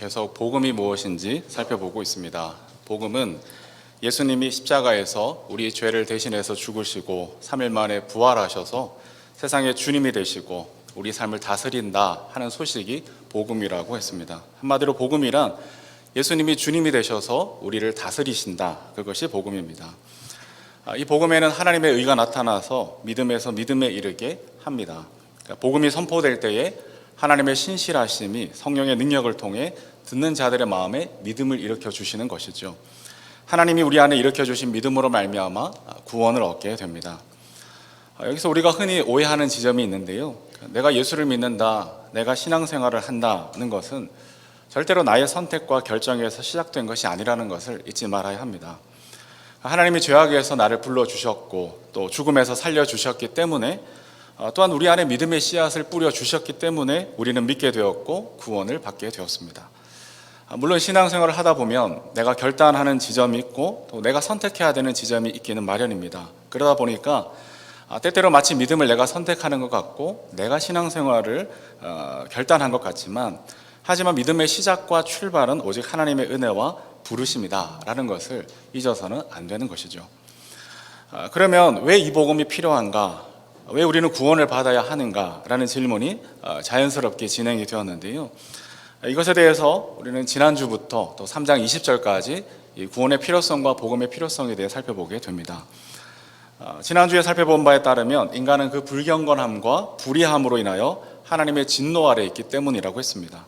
계속 복음이 무엇인지 살펴보고 있습니다. 복음은 예수님이 십자가에서 우리 죄를 대신해서 죽으시고 3일 만에 부활하셔서 세상의 주님이 되시고 우리 삶을 다스린다 하는 소식이 복음이라고 했습니다. 한마디로 복음이란 예수님이 주님이 되셔서 우리를 다스리신다, 그것이 복음입니다. 이 복음에는 하나님의 의가 나타나서 믿음에서 믿음에 이르게 합니다. 복음이 선포될 때에 하나님의 신실하심이 성령의 능력을 통해 듣는 자들의 마음에 믿음을 일으켜 주시는 것이죠. 하나님이 우리 안에 일으켜 주신 믿음으로 말미암아 구원을 얻게 됩니다. 여기서 우리가 흔히 오해하는 지점이 있는데요, 내가 예수를 믿는다, 내가 신앙생활을 한다는 것은 절대로 나의 선택과 결정에서 시작된 것이 아니라는 것을 잊지 말아야 합니다. 하나님이 죄악에서 나를 불러주셨고 또 죽음에서 살려주셨기 때문에, 또한 우리 안에 믿음의 씨앗을 뿌려주셨기 때문에 우리는 믿게 되었고 구원을 받게 되었습니다. 물론 신앙생활을 하다 보면 내가 결단하는 지점이 있고 또 내가 선택해야 되는 지점이 있기는 마련입니다. 그러다 보니까 때때로 마치 믿음을 내가 선택하는 것 같고 내가 신앙생활을 결단한 것 같지만, 하지만 믿음의 시작과 출발은 오직 하나님의 은혜와 부르심이다 라는 것을 잊어서는 안 되는 것이죠. 그러면 왜 이 복음이 필요한가? 왜 우리는 구원을 받아야 하는가? 라는 질문이 자연스럽게 진행이 되었는데요, 이것에 대해서 우리는 지난주부터 또 3장 20절까지 구원의 필요성과 복음의 필요성에 대해 살펴보게 됩니다. 지난주에 살펴본 바에 따르면 인간은 그 불경건함과 불의함으로 인하여 하나님의 진노 아래에 있기 때문이라고 했습니다.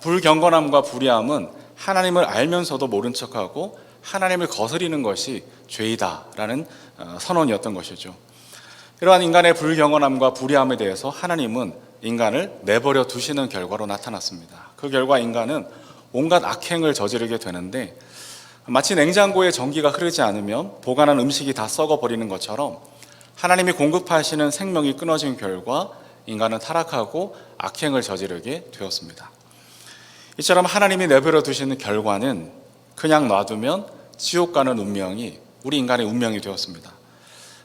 불경건함과 불의함은 하나님을 알면서도 모른 척하고 하나님을 거스리는 것이 죄이다라는 선언이었던 것이죠. 이러한 인간의 불경건함과 불의함에 대해서 하나님은 인간을 내버려 두시는 결과로 나타났습니다. 그 결과 인간은 온갖 악행을 저지르게 되는데, 마치 냉장고에 전기가 흐르지 않으면 보관한 음식이 다 썩어버리는 것처럼 하나님이 공급하시는 생명이 끊어진 결과 인간은 타락하고 악행을 저지르게 되었습니다. 이처럼 하나님이 내버려 두시는 결과는 그냥 놔두면 지옥 가는 운명이 우리 인간의 운명이 되었습니다.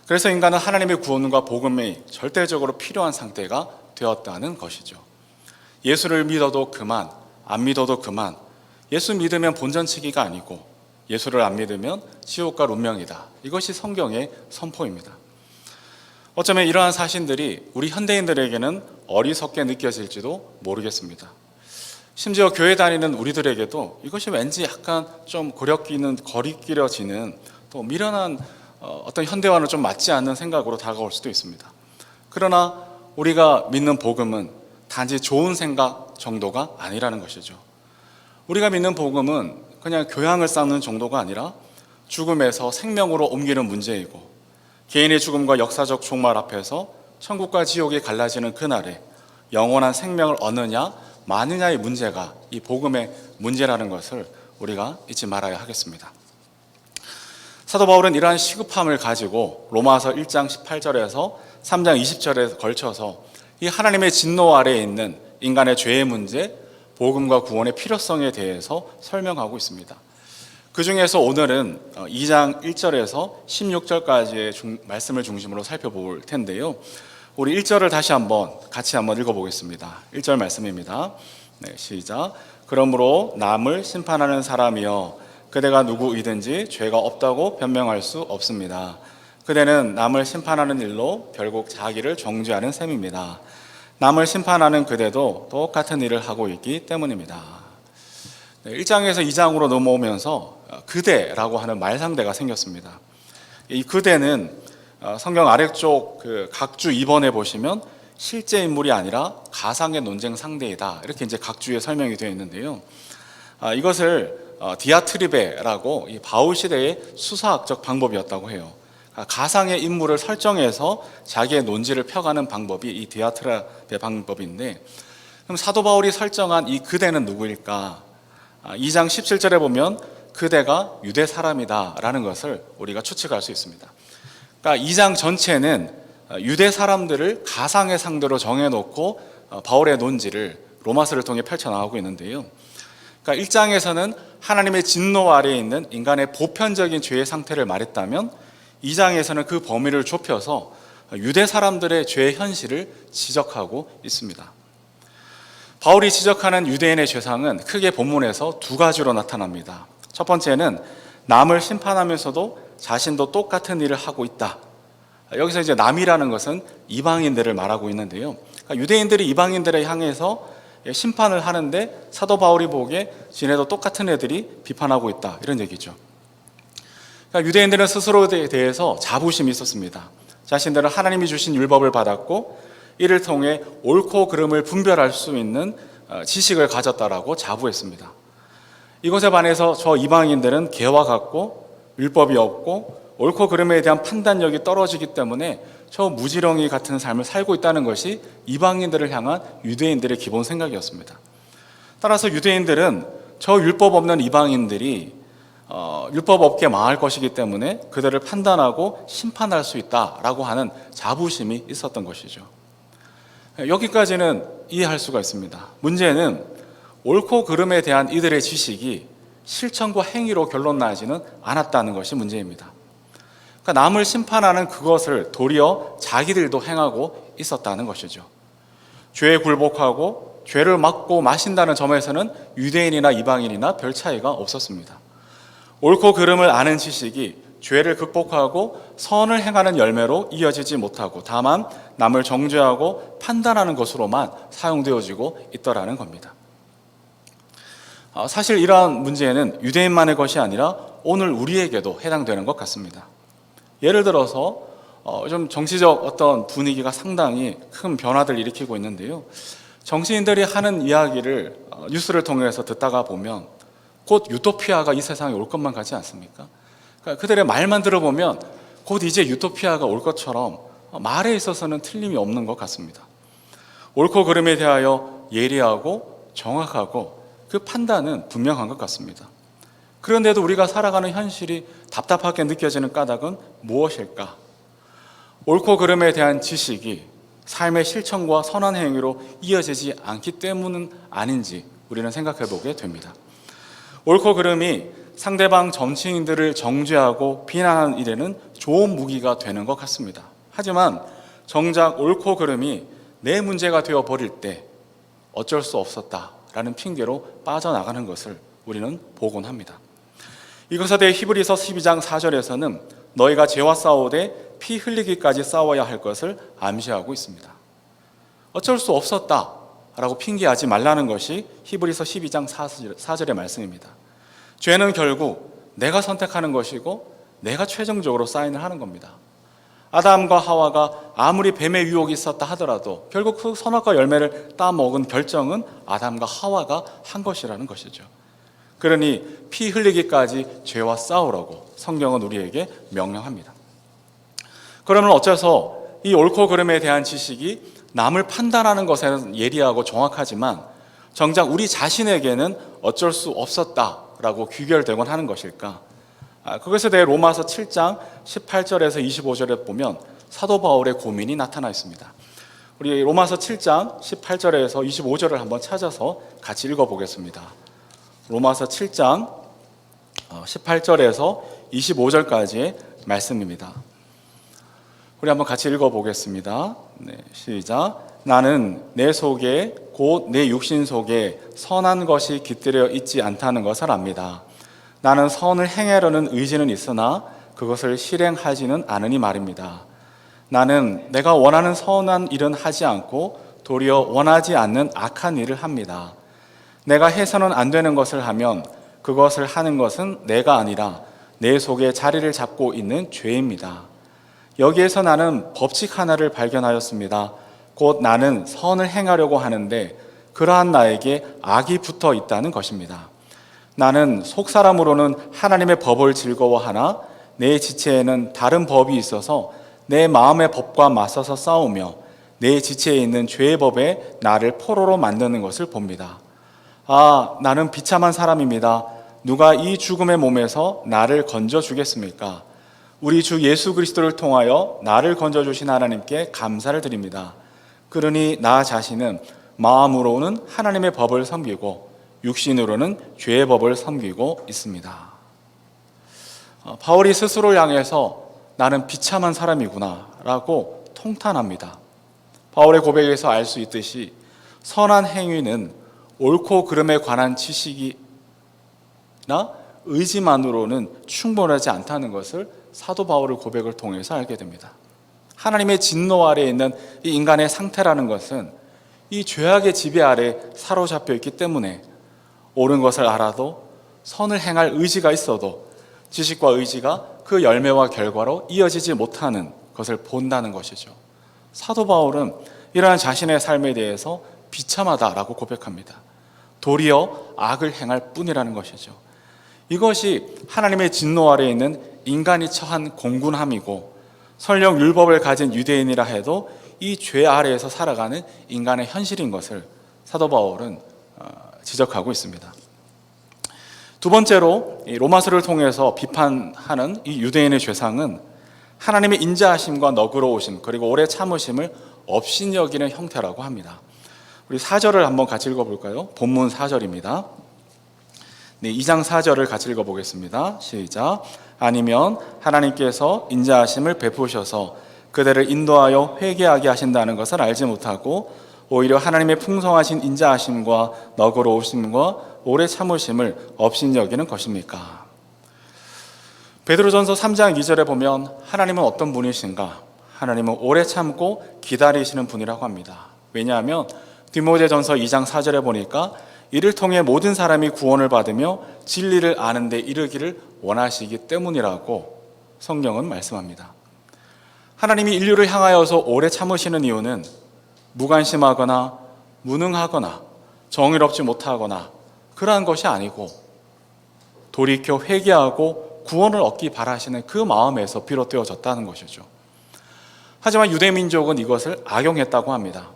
그래서 인간은 하나님의 구원과 복음이 절대적으로 필요한 상태가 되었다는 것이죠. 예수를 믿어도 그만, 안 믿어도 그만, 예수 믿으면 본전치기가 아니고 예수를 안 믿으면 지옥 갈 운명이다. 이것이 성경의 선포입니다. 어쩌면 이러한 사실들이 우리 현대인들에게는 어리석게 느껴질지도 모르겠습니다. 심지어 교회 다니는 우리들에게도 이것이 왠지 약간 좀 거리끼려지는 또 미련한 어떤 현대와는 좀 맞지 않는 생각으로 다가올 수도 있습니다. 그러나 우리가 믿는 복음은 단지 좋은 생각 정도가 아니라는 것이죠. 우리가 믿는 복음은 그냥 교양을 쌓는 정도가 아니라 죽음에서 생명으로 옮기는 문제이고, 개인의 죽음과 역사적 종말 앞에서 천국과 지옥이 갈라지는 그날에 영원한 생명을 얻느냐 마느냐의 문제가 이 복음의 문제라는 것을 우리가 잊지 말아야 하겠습니다. 사도 바울은 이러한 시급함을 가지고 로마서 1장 18절에서 3장 20절에 걸쳐서 이 하나님의 진노 아래에 있는 인간의 죄의 문제, 복음과 구원의 필요성에 대해서 설명하고 있습니다. 그 중에서 오늘은 2장 1절에서 16절까지의 말씀을 중심으로 살펴볼 텐데요, 우리 1절을 같이 한번 읽어보겠습니다. 1절 말씀입니다. 네, 시작. 그러므로 남을 심판하는 사람이여, 그대가 누구이든지 죄가 없다고 변명할 수 없습니다. 그대는 남을 심판하는 일로 결국 자기를 정죄하는 셈입니다. 남을 심판하는 그대도 똑같은 일을 하고 있기 때문입니다. 1장에서 2장으로 넘어오면서 그대라고 하는 말상대가 생겼습니다. 이 그대는 성경 아래쪽 그 각주 2번에 보시면 실제 인물이 아니라 가상의 논쟁 상대이다, 이렇게 이제 각주에 설명이 되어 있는데요, 이것을 디아트리베라고 이 바울 시대의 수사학적 방법이었다고 해요. 가상의 인물을 설정해서 자기의 논지를 펴가는 방법이 이 디아트리베 방법인데, 그럼 사도 바울이 설정한 이 그대는 누구일까? 2장 17절에 보면 그대가 유대 사람이다 라는 것을 우리가 추측할 수 있습니다. 그러니까 2장 전체는 유대 사람들을 가상의 상대로 정해놓고 바울의 논지를 로마서를 통해 펼쳐나가고 있는데요, 그러니까 1장에서는 하나님의 진노 아래에 있는 인간의 보편적인 죄의 상태를 말했다면 2장에서는 그 범위를 좁혀서 유대 사람들의 죄의 현실을 지적하고 있습니다. 바울이 지적하는 유대인의 죄상은 크게 본문에서 두 가지로 나타납니다. 첫 번째는 남을 심판하면서도 자신도 똑같은 일을 하고 있다. 여기서 이제 남이라는 것은 이방인들을 말하고 있는데요. 그러니까 유대인들이 이방인들에 향해서 심판을 하는데 사도 바울이 보기에 지네도 똑같은 애들이 비판하고 있다, 이런 얘기죠. 그러니까 유대인들은 스스로에 대해서 자부심이 있었습니다. 자신들은 하나님이 주신 율법을 받았고 이를 통해 옳고 그름을 분별할 수 있는 지식을 가졌다라고 자부했습니다. 이것에 반해서 저 이방인들은 개와 같고 율법이 없고 옳고 그름에 대한 판단력이 떨어지기 때문에 저 무지렁이 같은 삶을 살고 있다는 것이 이방인들을 향한 유대인들의 기본 생각이었습니다. 따라서 유대인들은 저 율법 없는 이방인들이 율법 없게 망할 것이기 때문에 그들을 판단하고 심판할 수 있다라고 하는 자부심이 있었던 것이죠. 여기까지는 이해할 수가 있습니다. 문제는 옳고 그름에 대한 이들의 지식이 실천과 행위로 결론나지는 않았다는 것이 문제입니다. 그러니까 남을 심판하는 그것을 도리어 자기들도 행하고 있었다는 것이죠. 죄에 굴복하고 죄를 막고 마신다는 점에서는 유대인이나 이방인이나 별 차이가 없었습니다. 옳고 그름을 아는 지식이 죄를 극복하고 선을 행하는 열매로 이어지지 못하고 다만 남을 정죄하고 판단하는 것으로만 사용되어지고 있더라는 겁니다. 사실 이러한 문제는 유대인만의 것이 아니라 오늘 우리에게도 해당되는 것 같습니다. 예를 들어서 좀 정치적 어떤 분위기가 상당히 큰 변화를 일으키고 있는데요. 정치인들이 하는 이야기를 뉴스를 통해서 듣다가 보면 곧 유토피아가 이 세상에 올 것만 같지 않습니까? 그러니까 그들의 말만 들어보면 곧 이제 유토피아가 올 것처럼 말에 있어서는 틀림이 없는 것 같습니다. 옳고 그름에 대하여 예리하고 정확하고 그 판단은 분명한 것 같습니다. 그런데도 우리가 살아가는 현실이 답답하게 느껴지는 까닭은 무엇일까? 옳고 그름에 대한 지식이 삶의 실천과 선한 행위로 이어지지 않기 때문은 아닌지 우리는 생각해 보게 됩니다. 옳고 그름이 상대방 정치인들을 정죄하고 비난하는 일에는 좋은 무기가 되는 것 같습니다. 하지만 정작 옳고 그름이 내 문제가 되어버릴 때 어쩔 수 없었다라는 핑계로 빠져나가는 것을 우리는 보곤 합니다. 이것에 대해 히브리서 12장 4절에서는 너희가 죄와 싸우되 피 흘리기까지 싸워야 할 것을 암시하고 있습니다. 어쩔 수 없었다라고 핑계하지 말라는 것이 히브리서 12장 4절의 말씀입니다. 죄는 결국 내가 선택하는 것이고 내가 최종적으로 사인을 하는 겁니다. 아담과 하와가 아무리 뱀의 유혹이 있었다 하더라도 결국 그 선악과 열매를 따먹은 결정은 아담과 하와가 한 것이라는 것이죠. 그러니 피 흘리기까지 죄와 싸우라고 성경은 우리에게 명령합니다. 그러면 어째서 이 옳고 그름에 대한 지식이 남을 판단하는 것에는 예리하고 정확하지만 정작 우리 자신에게는 어쩔 수 없었다라고 귀결되곤 하는 것일까? 그것에 대해 로마서 7장 18절에서 25절에 보면 사도 바울의 고민이 나타나 있습니다. 우리 로마서 7장 18절에서 25절을 한번 찾아서 같이 읽어보겠습니다. 로마서 7장 18절에서 25절까지의 말씀입니다. 우리 한번 같이 읽어보겠습니다. 네, 시작. 나는 내 속에 곧 내 육신 속에 선한 것이 깃들여 있지 않다는 것을 압니다. 나는 선을 행하려는 의지는 있으나 그것을 실행하지는 않으니 말입니다. 나는 내가 원하는 선한 일은 하지 않고 도리어 원하지 않는 악한 일을 합니다. 내가 해서는 안 되는 것을 하면 그것을 하는 것은 내가 아니라 내 속에 자리를 잡고 있는 죄입니다. 여기에서 나는 법칙 하나를 발견하였습니다. 곧 나는 선을 행하려고 하는데 그러한 나에게 악이 붙어 있다는 것입니다. 나는 속사람으로는 하나님의 법을 즐거워하나 내 지체에는 다른 법이 있어서 내 마음의 법과 맞서서 싸우며 내 지체에 있는 죄의 법에 나를 포로로 만드는 것을 봅니다. 나는 비참한 사람입니다. 누가 이 죽음의 몸에서 나를 건져주겠습니까? 우리 주 예수 그리스도를 통하여 나를 건져주신 하나님께 감사를 드립니다. 그러니 나 자신은 마음으로는 하나님의 법을 섬기고 육신으로는 죄의 법을 섬기고 있습니다. 바울이 스스로를 향해서 나는 비참한 사람이구나 라고 통탄합니다. 바울의 고백에서 알 수 있듯이 선한 행위는 옳고 그름에 관한 지식이나 의지만으로는 충분하지 않다는 것을 사도 바울의 고백을 통해서 알게 됩니다. 하나님의 진노 아래에 있는 이 인간의 상태라는 것은 이 죄악의 지배 아래 사로잡혀 있기 때문에 옳은 것을 알아도 선을 행할 의지가 있어도 지식과 의지가 그 열매와 결과로 이어지지 못하는 것을 본다는 것이죠. 사도 바울은 이러한 자신의 삶에 대해서 비참하다라고 고백합니다. 도리어 악을 행할 뿐이라는 것이죠. 이것이 하나님의 진노 아래에 있는 인간이 처한 공군함이고, 설령 율법을 가진 유대인이라 해도 이 죄 아래에서 살아가는 인간의 현실인 것을 사도 바울은 지적하고 있습니다. 두 번째로 로마서를 통해서 비판하는 이 유대인의 죄상은 하나님의 인자하심과 너그러우심 그리고 오래 참으심을 업신여기는 형태라고 합니다. 우리 4절을 한번 같이 읽어볼까요? 본문 4절입니다. 네, 2장 4절을 같이 읽어보겠습니다. 시작. 아니면 하나님께서 인자하심을 베푸셔서 그들을 인도하여 회개하게 하신다는 것을 알지 못하고 오히려 하나님의 풍성하신 인자하심과 너그러우심과 오래 참으심을 업신여기는 것입니까? 베드로전서 3장 2절에 보면 하나님은 어떤 분이신가? 하나님은 오래 참고 기다리시는 분이라고 합니다. 왜냐하면 디모데전서 2장 4절에 보니까 이를 통해 모든 사람이 구원을 받으며 진리를 아는 데 이르기를 원하시기 때문이라고 성경은 말씀합니다. 하나님이 인류를 향하여서 오래 참으시는 이유는 무관심하거나 무능하거나 정의롭지 못하거나 그러한 것이 아니고 돌이켜 회개하고 구원을 얻기 바라시는 그 마음에서 비롯되어졌다는 것이죠. 하지만 유대민족은 이것을 악용했다고 합니다.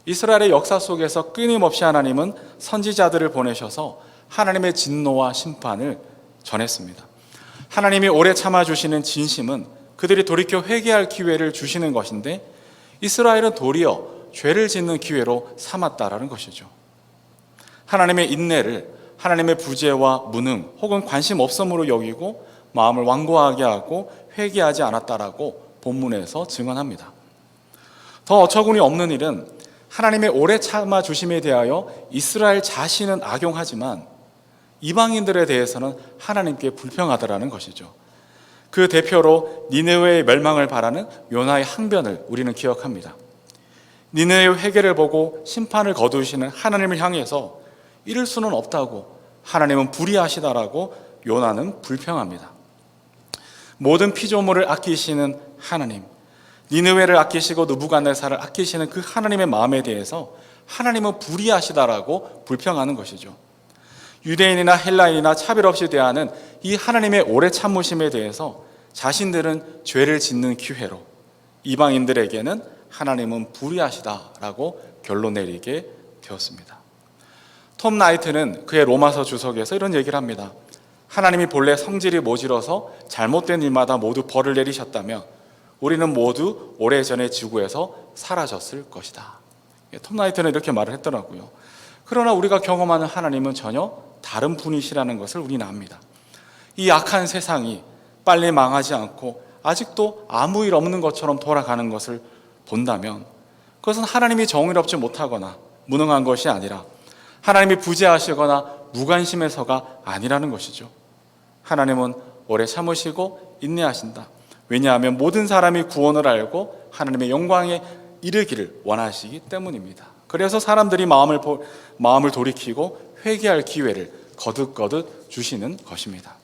이스라엘의 역사 속에서 끊임없이 하나님은 선지자들을 보내셔서 하나님의 진노와 심판을 전했습니다. 하나님이 오래 참아주시는 진심은 그들이 돌이켜 회개할 기회를 주시는 것인데 이스라엘은 도리어 죄를 짓는 기회로 삼았다라는 것이죠. 하나님의 인내를 하나님의 부재와 무능 혹은 관심 없음으로 여기고 마음을 완고하게 하고 회개하지 않았다라고 본문에서 증언합니다. 더 어처구니 없는 일은 하나님의 오래 참아 주심에 대하여 이스라엘 자신은 악용하지만 이방인들에 대해서는 하나님께 불평하더라는 것이죠. 그 대표로 니느웨의 멸망을 바라는 요나의 항변을 우리는 기억합니다. 니느웨의 회개를 보고 심판을 거두시는 하나님을 향해서 이럴 수는 없다고, 하나님은 불의하시다라고 요나는 불평합니다. 모든 피조물을 아끼시는 하나님, 니느웨를 아끼시고 느부갓네살을 아끼시는 그 하나님의 마음에 대해서 하나님은 불의하시다라고 불평하는 것이죠. 유대인이나 헬라인이나 차별 없이 대하는 이 하나님의 오래 참으심에 대해서 자신들은 죄를 짓는 기회로, 이방인들에게는 하나님은 불의하시다라고 결론 내리게 되었습니다. 톰 나이트는 그의 로마서 주석에서 이런 얘기를 합니다. 하나님이 본래 성질이 모질어서 잘못된 일마다 모두 벌을 내리셨다면 우리는 모두 오래전에 지구에서 사라졌을 것이다. 톰 나이트는 이렇게 말을 했더라고요. 그러나 우리가 경험하는 하나님은 전혀 다른 분이시라는 것을 우리는 압니다. 이 악한 세상이 빨리 망하지 않고 아직도 아무 일 없는 것처럼 돌아가는 것을 본다면 그것은 하나님이 정의롭지 못하거나 무능한 것이 아니라 하나님이 부재하시거나 무관심해서가 아니라는 것이죠. 하나님은 오래 참으시고 인내하신다. 왜냐하면 모든 사람이 구원을 알고 하나님의 영광에 이르기를 원하시기 때문입니다. 그래서 사람들이 마음을 돌이키고 회개할 기회를 거듭거듭 주시는 것입니다.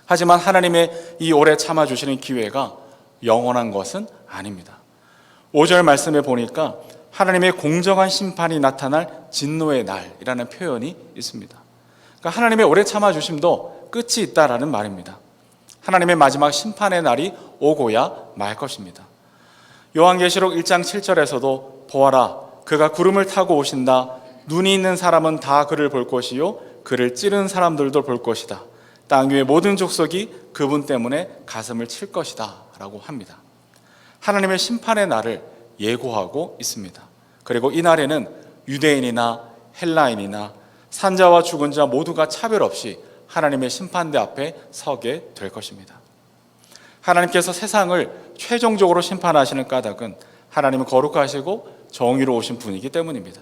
하지만 하나님의 이 오래 참아주시는 기회가 영원한 것은 아닙니다. 5절 말씀에 보니까 하나님의 공정한 심판이 나타날 진노의 날이라는 표현이 있습니다. 그러니까 하나님의 오래 참아주심도 끝이 있다라는 말입니다. 하나님의 마지막 심판의 날이 오고야 말 것입니다. 요한계시록 1장 7절에서도 보아라, 그가 구름을 타고 오신다. 눈이 있는 사람은 다 그를 볼 것이요 그를 찌른 사람들도 볼 것이다. 땅 위의 모든 족속이 그분 때문에 가슴을 칠 것이다 라고 합니다. 하나님의 심판의 날을 예고하고 있습니다. 그리고 이 날에는 유대인이나 헬라인이나 산자와 죽은 자 모두가 차별 없이 하나님의 심판대 앞에 서게 될 것입니다. 하나님께서 세상을 최종적으로 심판하시는 까닭은 하나님은 거룩하시고 정의로우신 분이기 때문입니다.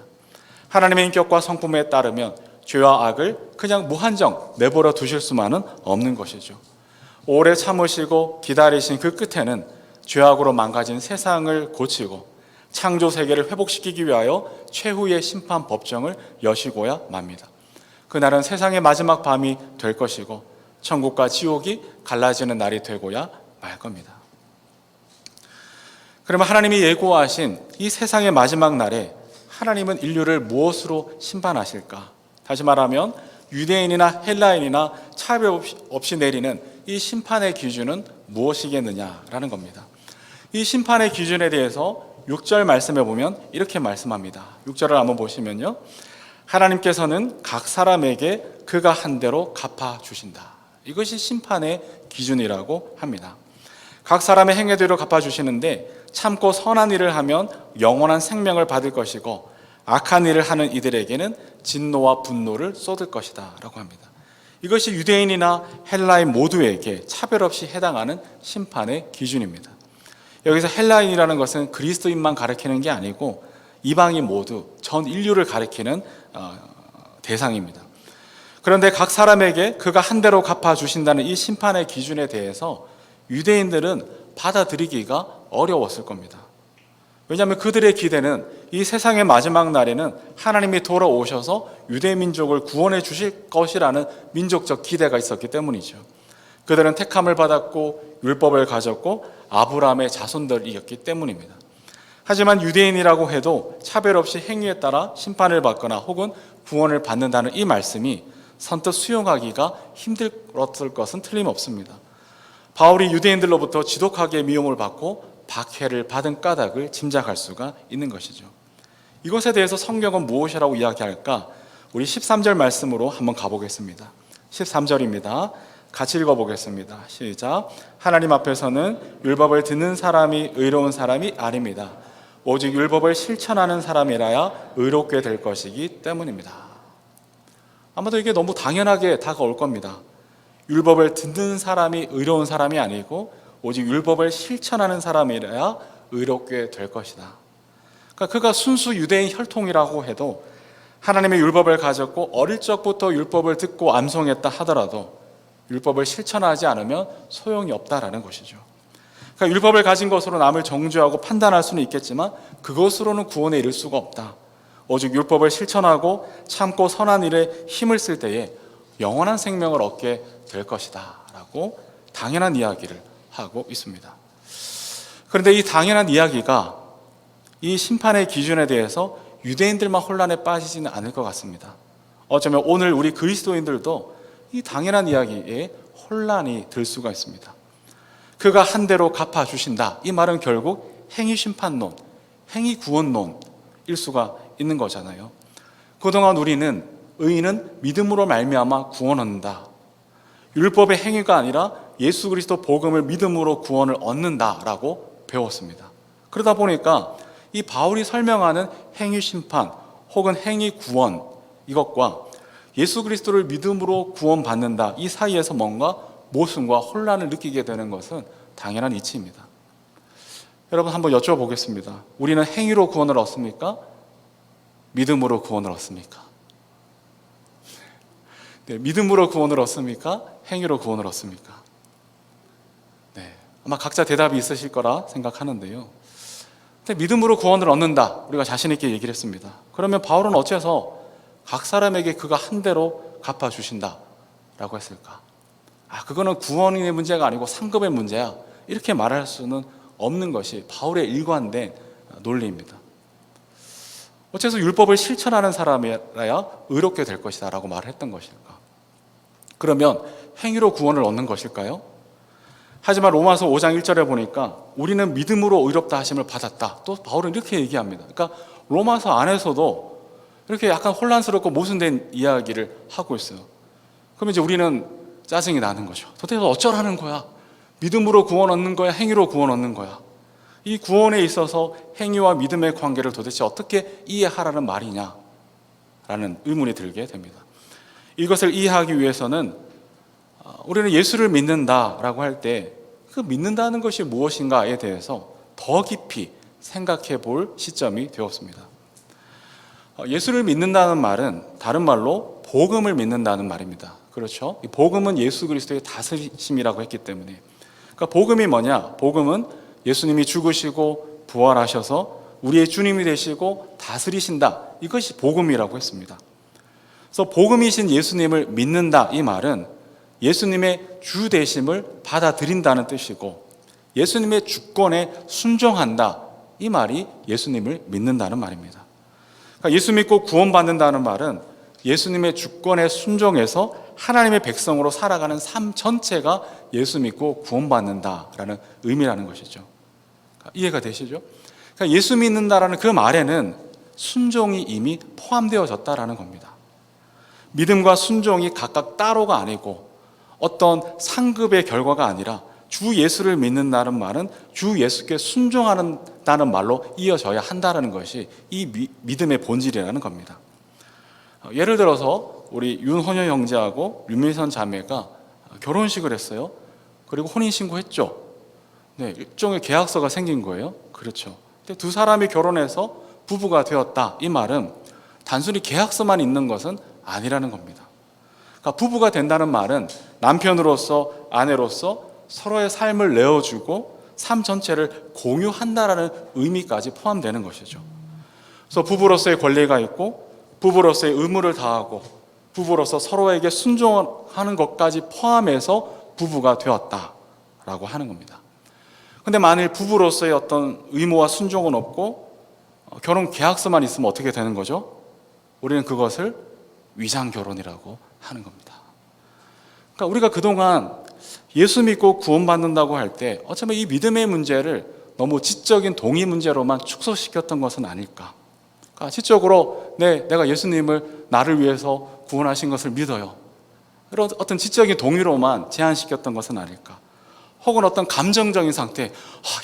하나님의 인격과 성품에 따르면 죄와 악을 그냥 무한정 내버려 두실 수만은 없는 것이죠. 오래 참으시고 기다리신 그 끝에는 죄악으로 망가진 세상을 고치고 창조 세계를 회복시키기 위하여 최후의 심판 법정을 여시고야 맙니다. 그날은 세상의 마지막 밤이 될 것이고 천국과 지옥이 갈라지는 날이 되고야 말 겁니다. 그러면 하나님이 예고하신 이 세상의 마지막 날에 하나님은 인류를 무엇으로 심판하실까? 다시 말하면 유대인이나 헬라인이나 차별 없이 내리는 이 심판의 기준은 무엇이겠느냐라는 겁니다. 이 심판의 기준에 대해서 6절 말씀에 보면 이렇게 말씀합니다. 6절을 한번 보시면요, 하나님께서는 각 사람에게 그가 한 대로 갚아주신다. 이것이 심판의 기준이라고 합니다. 각 사람의 행위대로 갚아주시는데 참고 선한 일을 하면 영원한 생명을 받을 것이고 악한 일을 하는 이들에게는 진노와 분노를 쏟을 것이다 라고 합니다. 이것이 유대인이나 헬라인 모두에게 차별 없이 해당하는 심판의 기준입니다. 여기서 헬라인이라는 것은 그리스도인만 가리키는 게 아니고 이방인 모두 전 인류를 가리키는 대상입니다. 그런데 각 사람에게 그가 한 대로 갚아주신다는 이 심판의 기준에 대해서 유대인들은 받아들이기가 어려웠을 겁니다. 왜냐하면 그들의 기대는 이 세상의 마지막 날에는 하나님이 돌아오셔서 유대 민족을 구원해 주실 것이라는 민족적 기대가 있었기 때문이죠. 그들은 택함을 받았고 율법을 가졌고 아브라함의 자손들이었기 때문입니다. 하지만 유대인이라고 해도 차별 없이 행위에 따라 심판을 받거나 혹은 구원을 받는다는 이 말씀이 선뜻 수용하기가 힘들었을 것은 틀림없습니다. 바울이 유대인들로부터 지독하게 미움을 받고 박해를 받은 까닭을 짐작할 수가 있는 것이죠. 이것에 대해서 성경은 무엇이라고 이야기할까? 우리 13절 말씀으로 한번 가보겠습니다. 13절입니다. 같이 읽어보겠습니다. 시작. 하나님 앞에서는 율법을 듣는 사람이 의로운 사람이 아닙니다. 오직 율법을 실천하는 사람이라야 의롭게 될 것이기 때문입니다. 아마도 이게 너무 당연하게 다가올 겁니다. 율법을 듣는 사람이 의로운 사람이 아니고 오직 율법을 실천하는 사람이라야 의롭게 될 것이다. 그러니까 그가 순수 유대인 혈통이라고 해도 하나님의 율법을 가졌고 어릴 적부터 율법을 듣고 암송했다 하더라도 율법을 실천하지 않으면 소용이 없다라는 것이죠. 그러니까 율법을 가진 것으로 남을 정죄하고 판단할 수는 있겠지만 그것으로는 구원에 이를 수가 없다. 오직 율법을 실천하고 참고 선한 일에 힘을 쓸 때에 영원한 생명을 얻게 될 것이다 라고 당연한 이야기를 하고 있습니다. 그런데 이 당연한 이야기가 이 심판의 기준에 대해서 유대인들만 혼란에 빠지지는 않을 것 같습니다. 어쩌면 오늘 우리 그리스도인들도 이 당연한 이야기에 혼란이 들 수가 있습니다. 그가 한 대로 갚아주신다. 이 말은 결국 행위심판론, 행위구원론일 수가 있는 거잖아요. 그동안 우리는 의인은 믿음으로 말미암아 구원 얻는다. 율법의 행위가 아니라 예수 그리스도 복음을 믿음으로 구원을 얻는다라고 배웠습니다. 그러다 보니까 이 바울이 설명하는 행위심판 혹은 행위구원 이것과 예수 그리스도를 믿음으로 구원받는다 이 사이에서 뭔가 모순과 혼란을 느끼게 되는 것은 당연한 이치입니다. 여러분 한번 여쭤보겠습니다. 우리는 행위로 구원을 얻습니까? 믿음으로 구원을 얻습니까? 네, 믿음으로 구원을 얻습니까? 행위로 구원을 얻습니까? 네, 아마 각자 대답이 있으실 거라 생각하는데요. 근데 믿음으로 구원을 얻는다 우리가 자신 있게 얘기를 했습니다. 그러면 바울은 어째서 각 사람에게 그가 한 대로 갚아주신다 라고 했을까? 그거는 구원의 문제가 아니고 상급의 문제야 이렇게 말할 수는 없는 것이 바울의 일관된 논리입니다. 어째서 율법을 실천하는 사람이라야 의롭게 될 것이다 라고 말을 했던 것일까? 그러면 행위로 구원을 얻는 것일까요? 하지만 로마서 5장 1절에 보니까 우리는 믿음으로 의롭다 하심을 받았다. 또 바울은 이렇게 얘기합니다. 그러니까 로마서 안에서도 이렇게 약간 혼란스럽고 모순된 이야기를 하고 있어요. 그럼 이제 우리는 짜증이 나는 거죠. 도대체 어쩌라는 거야? 믿음으로 구원 얻는 거야? 행위로 구원 얻는 거야? 이 구원에 있어서 행위와 믿음의 관계를 도대체 어떻게 이해하라는 말이냐? 라는 의문이 들게 됩니다. 이것을 이해하기 위해서는 우리는 예수를 믿는다라고 할 때 그 믿는다는 것이 무엇인가에 대해서 더 깊이 생각해 볼 시점이 되었습니다. 예수를 믿는다는 말은 다른 말로 복음을 믿는다는 말입니다. 그렇죠? 이 복음은 예수 그리스도의 다스리심이라고 했기 때문에, 그러니까 복음이 뭐냐? 복음은 예수님이 죽으시고 부활하셔서 우리의 주님이 되시고 다스리신다. 이것이 복음이라고 했습니다. 그래서 복음이신 예수님을 믿는다, 이 말은 예수님의 주 되심을 받아들인다는 뜻이고, 예수님의 주권에 순종한다, 이 말이 예수님을 믿는다는 말입니다. 그러니까 예수 믿고 구원받는다는 말은 예수님의 주권에 순종해서 하나님의 백성으로 살아가는 삶 전체가 예수 믿고 구원받는다라는 의미라는 것이죠. 그러니까 이해가 되시죠? 그러니까 예수 믿는다라는 그 말에는 순종이 이미 포함되어졌다라는 겁니다. 믿음과 순종이 각각 따로가 아니고 어떤 상급의 결과가 아니라 주 예수를 믿는다는 말은 주 예수께 순종한다는 말로 이어져야 한다는 것이 이 믿음의 본질이라는 겁니다. 예를 들어서 우리 윤헌여 형제하고 윤미선 자매가 결혼식을 했어요. 그리고 혼인신고했죠. 네, 일종의 계약서가 생긴 거예요. 그렇죠. 근데 두 사람이 결혼해서 부부가 되었다, 이 말은 단순히 계약서만 있는 것은 아니라는 겁니다. 그러니까 부부가 된다는 말은 남편으로서 아내로서 서로의 삶을 내어주고 삶 전체를 공유한다라는 의미까지 포함되는 것이죠. 그래서 부부로서의 권리가 있고 부부로서의 의무를 다하고 부부로서 서로에게 순종하는 것까지 포함해서 부부가 되었다라고 하는 겁니다. 그런데 만일 부부로서의 어떤 의무와 순종은 없고 결혼 계약서만 있으면 어떻게 되는 거죠? 우리는 그것을 위장 결혼이라고 하는 겁니다. 그러니까 우리가 그동안 예수 믿고 구원받는다고 할 때 어쩌면 이 믿음의 문제를 너무 지적인 동의 문제로만 축소시켰던 것은 아닐까. 그러니까 지적으로 내가 예수님을 나를 위해서 구원하신 것을 믿어요, 이런 어떤 지적인 동의로만 제한시켰던 것은 아닐까. 혹은 어떤 감정적인 상태,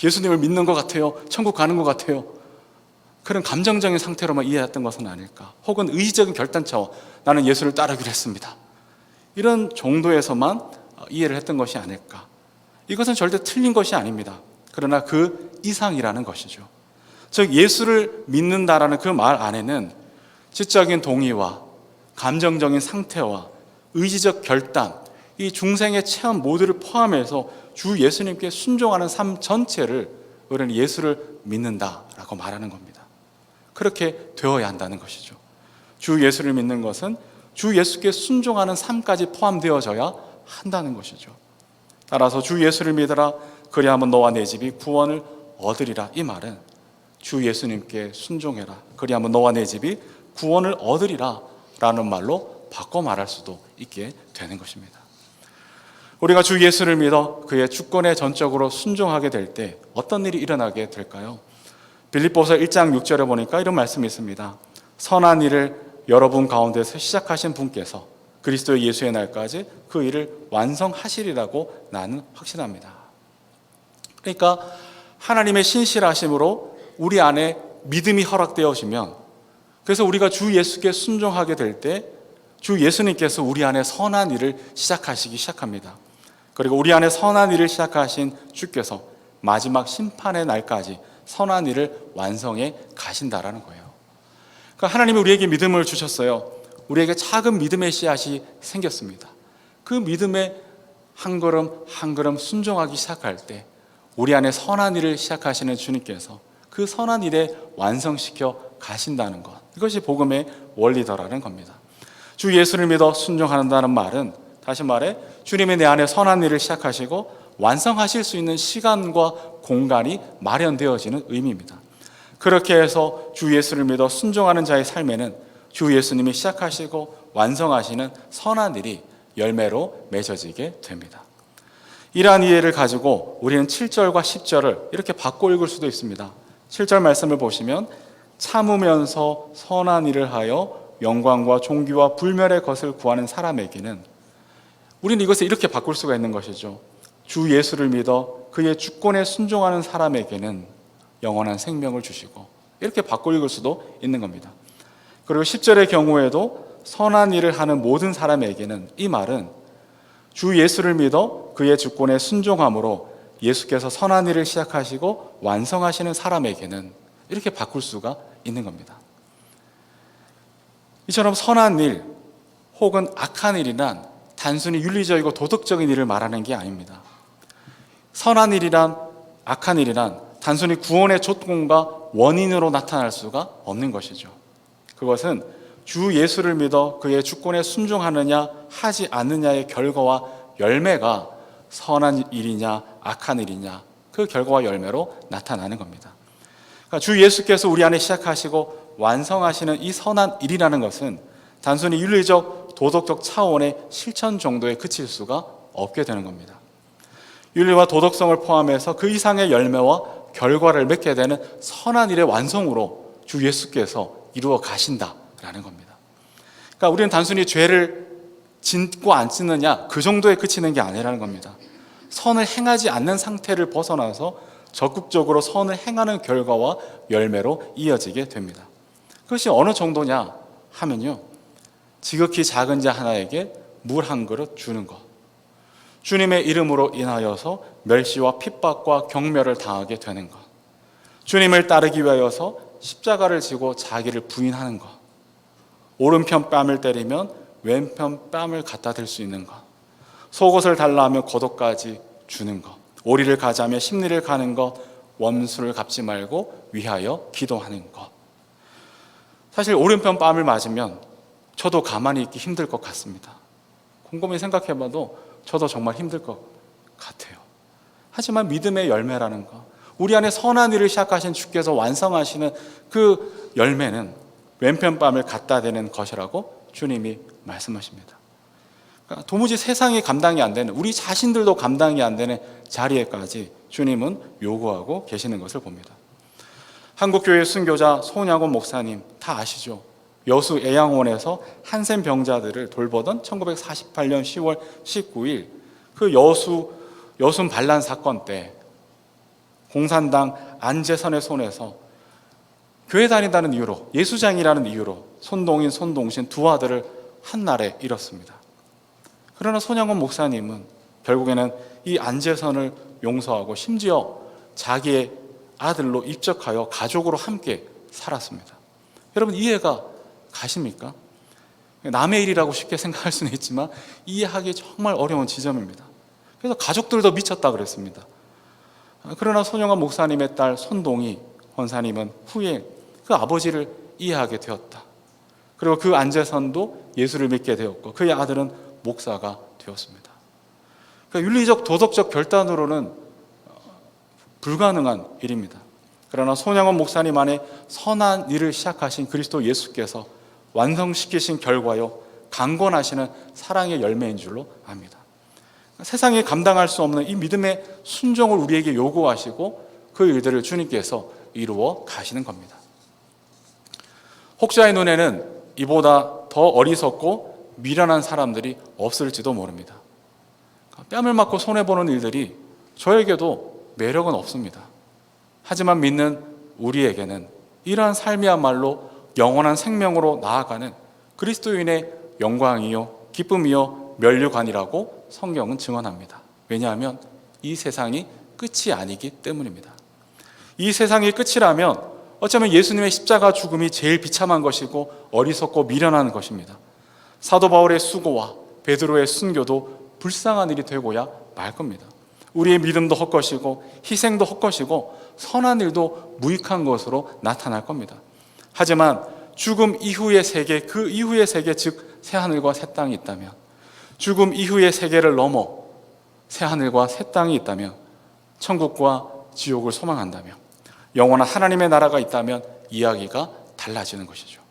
예수님을 믿는 것 같아요, 천국 가는 것 같아요, 그런 감정적인 상태로만 이해했던 것은 아닐까. 혹은 의지적인 결단처, 나는 예수를 따르기로 했습니다, 이런 정도에서만 이해를 했던 것이 아닐까. 이것은 절대 틀린 것이 아닙니다. 그러나 그 이상이라는 것이죠. 즉 예수를 믿는다라는 그 말 안에는 지적인 동의와 감정적인 상태와 의지적 결단, 이 중생의 체험 모두를 포함해서 주 예수님께 순종하는 삶 전체를 우리는 예수를 믿는다라고 말하는 겁니다. 그렇게 되어야 한다는 것이죠. 주 예수를 믿는 것은 주 예수께 순종하는 삶까지 포함되어져야 한다는 것이죠. 따라서 주 예수를 믿으라, 그리하면 너와 내 집이 구원을 얻으리라, 이 말은 주 예수님께 순종해라, 그리하면 너와 내 집이 구원을 얻으리라 라는 말로 바꿔 말할 수도 있게 되는 것입니다. 우리가 주 예수를 믿어 그의 주권에 전적으로 순종하게 될 때 어떤 일이 일어나게 될까요? 빌립보서 1장 6절에 보니까 이런 말씀이 있습니다. 선한 일을 여러분 가운데서 시작하신 분께서 그리스도 예수의 날까지 그 일을 완성하시리라고 나는 확신합니다. 그러니까 하나님의 신실하심으로 우리 안에 믿음이 허락되어지면, 그래서 우리가 주 예수께 순종하게 될 때 주 예수님께서 우리 안에 선한 일을 시작하시기 시작합니다. 그리고 우리 안에 선한 일을 시작하신 주께서 마지막 심판의 날까지 선한 일을 완성해 가신다라는 거예요. 그러니까 하나님이 우리에게 믿음을 주셨어요. 우리에게 작은 믿음의 씨앗이 생겼습니다. 그 믿음에 한 걸음 한 걸음 순종하기 시작할 때 우리 안에 선한 일을 시작하시는 주님께서 그 선한 일에 완성시켜 가신다는 것, 이것이 복음의 원리더라는 겁니다. 주 예수를 믿어 순종한다는 말은, 다시 말해 주님이 내 안에 선한 일을 시작하시고 완성하실 수 있는 시간과 공간이 마련되어지는 의미입니다. 그렇게 해서 주 예수를 믿어 순종하는 자의 삶에는 주 예수님이 시작하시고 완성하시는 선한 일이 열매로 맺어지게 됩니다. 이러한 이해를 가지고 우리는 7절과 10절을 이렇게 바꿔 읽을 수도 있습니다. 7절 말씀을 보시면 참으면서 선한 일을 하여 영광과 존귀와 불멸의 것을 구하는 사람에게는, 우리는 이것을 이렇게 바꿀 수가 있는 것이죠. 주 예수를 믿어 그의 주권에 순종하는 사람에게는 영원한 생명을 주시고, 이렇게 바꿔 읽을 수도 있는 겁니다. 그리고 10절의 경우에도 선한 일을 하는 모든 사람에게는, 이 말은 주 예수를 믿어 그의 주권에 순종함으로 예수께서 선한 일을 시작하시고 완성하시는 사람에게는, 이렇게 바꿀 수가 있는 겁니다. 이처럼 선한 일 혹은 악한 일이란 단순히 윤리적이고 도덕적인 일을 말하는 게 아닙니다. 선한 일이란 악한 일이란 단순히 구원의 조건과 원인으로 나타날 수가 없는 것이죠. 그것은 주 예수를 믿어 그의 주권에 순종하느냐 하지 않느냐의 결과와 열매가 선한 일이냐 악한 일이냐 그 결과와 열매로 나타나는 겁니다. 그러니까 주 예수께서 우리 안에 시작하시고 완성하시는 이 선한 일이라는 것은 단순히 윤리적 도덕적 차원의 실천 정도에 그칠 수가 없게 되는 겁니다. 윤리와 도덕성을 포함해서 그 이상의 열매와 결과를 맺게 되는 선한 일의 완성으로 주 예수께서 이루어 가신다라는 겁니다. 그러니까 우리는 단순히 죄를 짓고 안 짓느냐 그 정도에 그치는 게 아니라는 겁니다. 선을 행하지 않는 상태를 벗어나서 적극적으로 선을 행하는 결과와 열매로 이어지게 됩니다. 그것이 어느 정도냐 하면요, 지극히 작은 자 하나에게 물 한 그릇 주는 것, 주님의 이름으로 인하여서 멸시와 핍박과 경멸을 당하게 되는 것, 주님을 따르기 위하여서 십자가를 지고 자기를 부인하는 것, 오른편 뺨을 때리면 왼편 뺨을 갖다 댈 수 있는 것, 속옷을 달라 하면 겉옷까지 주는 것, 오리를 가자며 십리를 가는 것, 원수를 갚지 말고 위하여 기도하는 것. 사실 오른편 뺨을 맞으면 저도 가만히 있기 힘들 것 같습니다. 곰곰이 생각해봐도 저도 정말 힘들 것 같아요. 하지만 믿음의 열매라는 것, 우리 안에 선한 일을 시작하신 주께서 완성하시는 그 열매는 왼편 뺨을 갖다 대는 것이라고 주님이 말씀하십니다. 그러니까 도무지 세상이 감당이 안 되는, 우리 자신들도 감당이 안 되는 자리에까지 주님은 요구하고 계시는 것을 봅니다. 한국교회 순교자 손양원 목사님 다 아시죠? 여수 애양원에서 한센 병자들을 돌보던 1948년 10월 19일 그 여순 반란 사건 때 공산당 안재선의 손에서 교회 다닌다는 이유로, 예수장이라는 이유로 손동인, 손동신 두 아들을 한날에 잃었습니다. 그러나 손양원 목사님은 결국에는 이 안재선을 용서하고 심지어 자기의 아들로 입적하여 가족으로 함께 살았습니다. 여러분, 이해가 가십니까? 남의 일이라고 쉽게 생각할 수는 있지만 이해하기 정말 어려운 지점입니다. 그래서 가족들도 미쳤다 그랬습니다. 그러나 손영환 목사님의 딸 손동희 권사님은 후에 그 아버지를 이해하게 되었다. 그리고 그 안재선도 예수를 믿게 되었고 그의 아들은 목사가 되었습니다. 그러니까 윤리적 도덕적 결단으로는 불가능한 일입니다. 그러나 손양원 목사님 안에 선한 일을 시작하신 그리스도 예수께서 완성시키신 결과요, 강권하시는 사랑의 열매인 줄로 압니다. 세상에 감당할 수 없는 이 믿음의 순종을 우리에게 요구하시고 그 일들을 주님께서 이루어 가시는 겁니다. 혹자의 눈에는 이보다 더 어리석고 미련한 사람들이 없을지도 모릅니다. 뺨을 맞고 손해보는 일들이 저에게도 매력은 없습니다. 하지만 믿는 우리에게는 이러한 삶이야말로 영원한 생명으로 나아가는 그리스도인의 영광이요 기쁨이요 면류관이라고 성경은 증언합니다. 왜냐하면 이 세상이 끝이 아니기 때문입니다. 이 세상이 끝이라면 어쩌면 예수님의 십자가 죽음이 제일 비참한 것이고 어리석고 미련한 것입니다. 사도 바울의 수고와 베드로의 순교도 불쌍한 일이 되고야 말 겁니다. 우리의 믿음도 헛것이고 희생도 헛것이고 선한 일도 무익한 것으로 나타날 겁니다. 하지만 죽음 이후의 세계, 그 이후의 세계, 즉 새하늘과 새 땅이 있다면, 죽음 이후의 세계를 넘어 새하늘과 새 땅이 있다면, 천국과 지옥을 소망한다면, 영원한 하나님의 나라가 있다면 이야기가 달라지는 것이죠.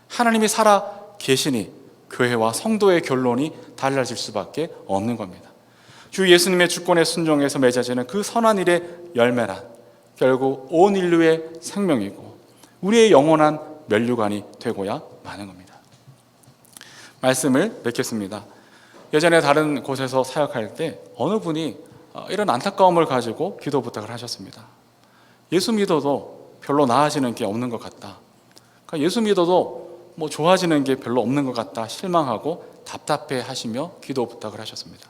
하나님이 살아 계시니 교회와 성도의 결론이 달라질 수밖에 없는 겁니다. 주 예수님의 주권에 순종해서 맺어지는 그 선한 일의 열매란 결국 온 인류의 생명이고 우리의 영원한 면류관이 되고야 마는 겁니다. 말씀을 맺겠습니다. 예전에 다른 곳에서 사역할 때 어느 분이 이런 안타까움을 가지고 기도 부탁을 하셨습니다. 예수 믿어도 별로 나아지는 게 없는 것 같다. 그러니까 예수 믿어도 좋아지는 게 별로 없는 것 같다. 실망하고 답답해 하시며 기도 부탁을 하셨습니다.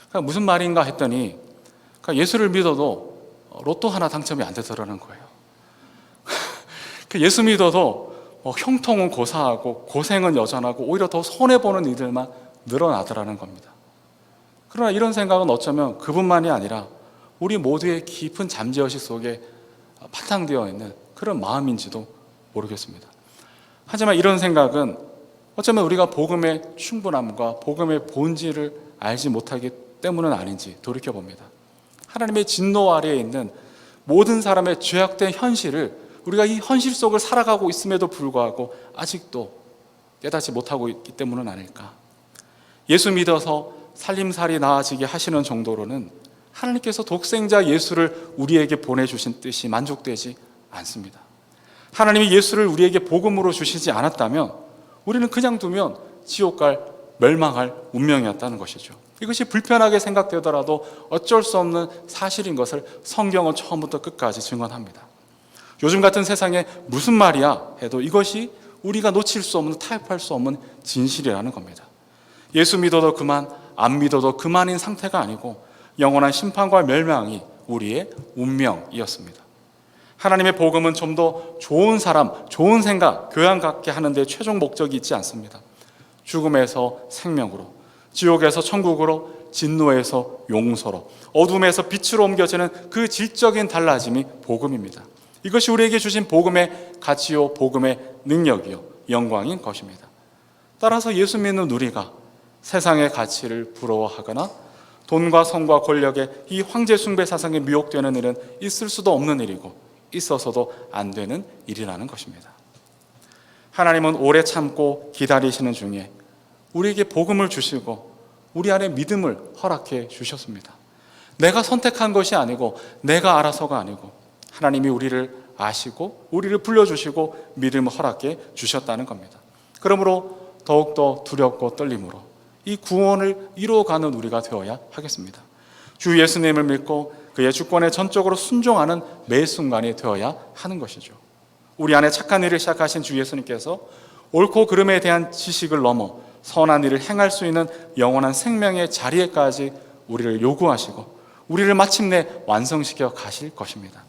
그러니까 무슨 말인가 했더니 그러니까 예수를 믿어도 로또 하나 당첨이 안 되더라는 거예요. 예수 믿어도 형통은 고사하고 고생은 여전하고 오히려 더 손해보는 일들만 늘어나더라는 겁니다. 그러나 이런 생각은 어쩌면 그분만이 아니라 우리 모두의 깊은 잠재의식 속에 바탕되어 있는 그런 마음인지도 모르겠습니다. 하지만 이런 생각은 어쩌면 우리가 복음의 충분함과 복음의 본질을 알지 못하기 때문은 아닌지 돌이켜봅니다. 하나님의 진노 아래에 있는 모든 사람의 죄악된 현실을 우리가 이 현실 속을 살아가고 있음에도 불구하고 아직도 깨닫지 못하고 있기 때문은 아닐까. 예수 믿어서 살림살이 나아지게 하시는 정도로는 하나님께서 독생자 예수를 우리에게 보내주신 뜻이 만족되지 않습니다. 하나님이 예수를 우리에게 복음으로 주시지 않았다면 우리는 그냥 두면 지옥 갈 멸망할 운명이었다는 것이죠. 이것이 불편하게 생각되더라도 어쩔 수 없는 사실인 것을 성경은 처음부터 끝까지 증언합니다. 요즘 같은 세상에 무슨 말이야 해도 이것이 우리가 놓칠 수 없는, 타협할 수 없는 진실이라는 겁니다. 예수 믿어도 그만, 안 믿어도 그만인 상태가 아니고 영원한 심판과 멸망이 우리의 운명이었습니다. 하나님의 복음은 좀 더 좋은 사람, 좋은 생각, 교양 갖게 하는 데 최종 목적이 있지 않습니다. 죽음에서 생명으로, 지옥에서 천국으로, 진노에서 용서로, 어둠에서 빛으로 옮겨지는 그 질적인 달라짐이 복음입니다. 이것이 우리에게 주신 복음의 가치요, 복음의 능력이요, 영광인 것입니다. 따라서 예수 믿는 우리가 세상의 가치를 부러워하거나 돈과 성과 권력의 이 황제 숭배 사상에 미혹되는 일은 있을 수도 없는 일이고 있어서도 안 되는 일이라는 것입니다. 하나님은 오래 참고 기다리시는 중에 우리에게 복음을 주시고 우리 안에 믿음을 허락해 주셨습니다. 내가 선택한 것이 아니고 내가 알아서가 아니고 하나님이 우리를 아시고 우리를 불러주시고 믿음을 허락해 주셨다는 겁니다. 그러므로 더욱더 두렵고 떨림으로 이 구원을 이루어가는 우리가 되어야 하겠습니다. 주 예수님을 믿고 그의 주권에 전적으로 순종하는 매 순간이 되어야 하는 것이죠. 우리 안에 착한 일을 시작하신 주 예수님께서 옳고 그름에 대한 지식을 넘어 선한 일을 행할 수 있는 영원한 생명의 자리에까지 우리를 요구하시고 우리를 마침내 완성시켜 가실 것입니다.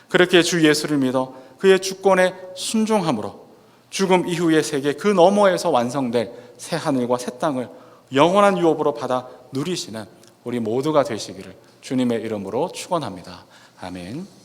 그렇게 주 예수를 믿어 그의 주권에 순종함으로 죽음 이후의 세계 그 너머에서 완성될 새 하늘과 새 땅을 영원한 유업으로 받아 누리시는 우리 모두가 되시기를 주님의 이름으로 축원합니다. 아멘.